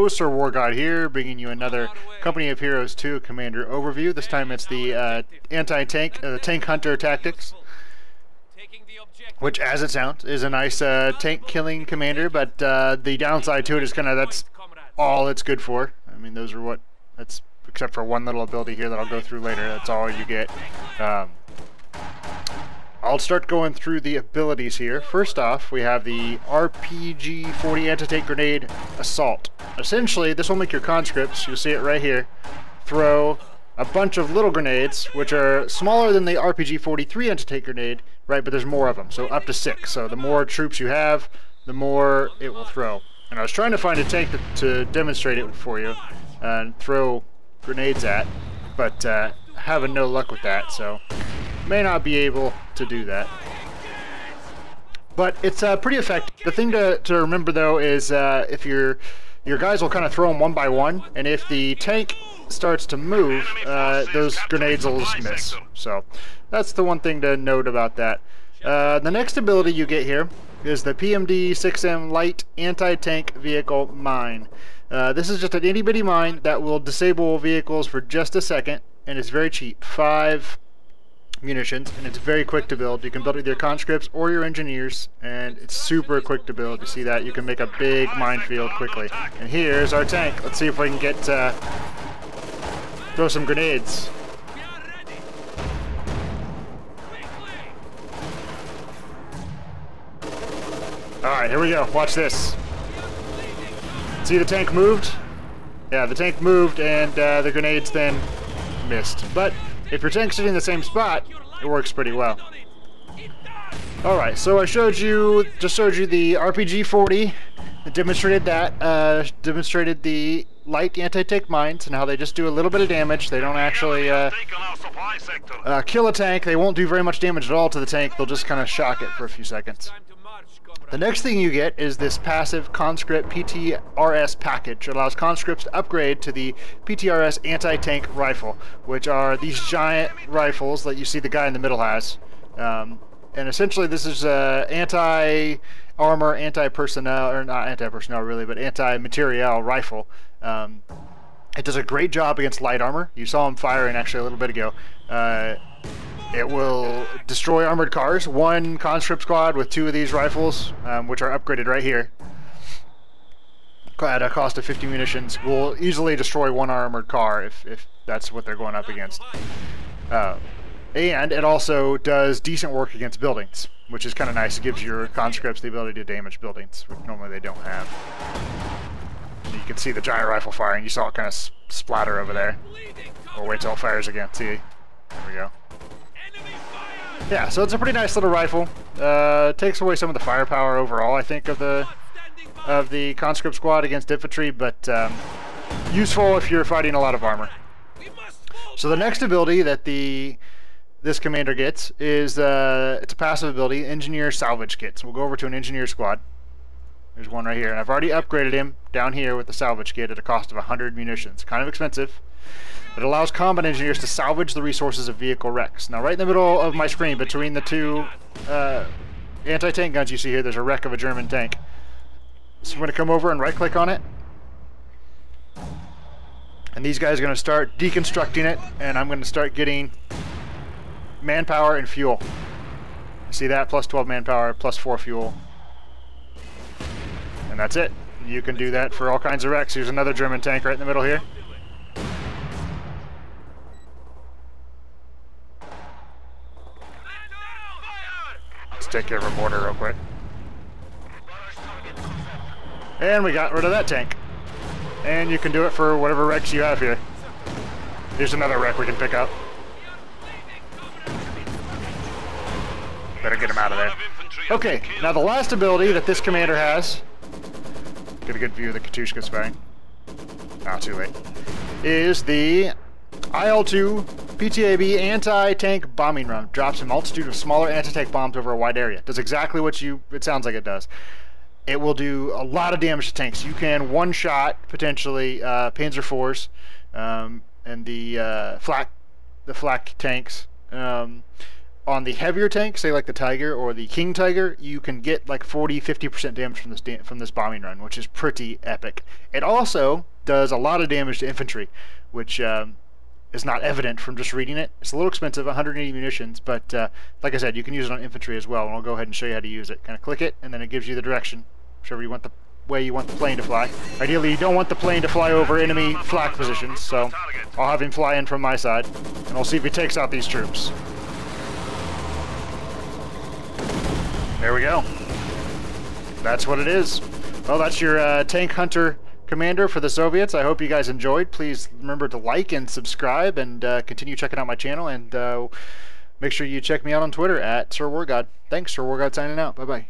Hello, Sir War God here, bringing you another Company of Heroes 2 Commander overview. This time it's the anti-tank, tank hunter tactics, which, as it sounds, is a nice tank-killing commander. But the downside to it is kind of that's all it's good for. I mean, those are what that's except for one little ability here that I'll go through later. That's all you get. I'll start going through the abilities here. First off, we have the RPG-40 Anti-Tank Grenade Assault. Essentially, this will make your conscripts, you'll see it right here, throw a bunch of little grenades, which are smaller than the RPG-43 Anti-Tank Grenade, right, but there's more of them, so up to 6. So the more troops you have, the more it will throw. And I was trying to find a tank to demonstrate it for you and throw grenades at, but having no luck with that, so may not be able to do that. But it's pretty effective. The thing to remember though is if your guys will kind of throw them one by one, and if the tank starts to move, those grenades will just miss. So that's the one thing to note about that. The next ability you get here is the PMD-6M Light Anti-Tank Vehicle Mine. This is just an itty-bitty mine that will disable vehicles for just a second, and it's very cheap. 5 munitions, and it's very quick to build. You can build it with your conscripts or your engineers, and it's super quick to build. You see that? You can make a big minefield quickly. And here's our tank. Let's see if we can get throw some grenades. Alright, here we go. Watch this. See the tank moved? Yeah, the tank moved, and the grenades then missed. But if your tank's sitting in the same spot, it works pretty well. Alright, so I just showed you the RPG-40, demonstrated that, demonstrated the light anti-tank mines and how they just do a little bit of damage. They don't actually kill a tank. They won't do very much damage at all to the tank. They'll just kind of shock it for a few seconds. The next thing you get is this passive conscript PTRS package. It allows conscripts to upgrade to the PTRS anti-tank rifle, which are these giant rifles that you see the guy in the middle has. And essentially this is anti-armor, anti-personnel, or not anti-personnel really, but anti-materiel rifle. It does a great job against light armor. You saw him firing actually a little bit ago. It will destroy armored cars. One conscript squad with 2 of these rifles, which are upgraded right here, at a cost of 50 munitions, will easily destroy one armored car if that's what they're going up against. And it also does decent work against buildings, which is kind of nice. It gives your conscripts the ability to damage buildings, which normally they don't have. You can see the giant rifle firing. You saw it kind of splatter over there. We'll wait till it fires again. See? There we go. Yeah, so it's a pretty nice little rifle. Takes away some of the firepower overall, I think, of the conscript squad against infantry, but useful if you're fighting a lot of armor. So the next ability that this commander gets is it's a passive ability, Engineer Salvage Kit. So we'll go over to an engineer squad. There's one right here, and I've already upgraded him down here with the salvage kit at a cost of 100 munitions. Kind of expensive. It allows combat engineers to salvage the resources of vehicle wrecks. Now, right in the middle of my screen, between the 2 anti-tank guns you see here, there's a wreck of a German tank. So I'm going to come over and right-click on it. And these guys are going to start deconstructing it, and I'm going to start getting manpower and fuel. See that? Plus 12 manpower, plus 4 fuel. And that's it. You can do that for all kinds of wrecks. Here's another German tank right in the middle here. Let's take care of a mortar real quick. And we got rid of that tank. And you can do it for whatever wrecks you have here. Here's another wreck we can pick up. Better get him out of there. Okay, now the last ability that this commander has, get a good view of the Katushka spying. Ah, too late. Is the IL-2 PTAB Anti-Tank Bombing Run. Drops a multitude of smaller anti-tank bombs over a wide area. Does exactly what it sounds like it does. It will do a lot of damage to tanks. You can one-shot, potentially, Panzer IVs, and the flak tanks. on the heavier tank, say like the Tiger or the King Tiger, you can get like 40-50% damage from this bombing run, which is pretty epic. It also does a lot of damage to infantry, which is not evident from just reading it. It's a little expensive, 180 munitions, but like I said, you can use it on infantry as well, and I'll go ahead and show you how to use it. Kind of click it, and then it gives you the direction, whichever you want the way you want the plane to fly. Ideally, you don't want the plane to fly over enemy flak positions, so I'll have him fly in from my side, and we'll see if he takes out these troops. There we go. That's what it is. Well, that's your Tank Hunter Commander for the Soviets. I hope you guys enjoyed. Please remember to like and subscribe, and continue checking out my channel, and make sure you check me out on Twitter at Sir War God. Thanks, Sir War God signing out. Bye-bye.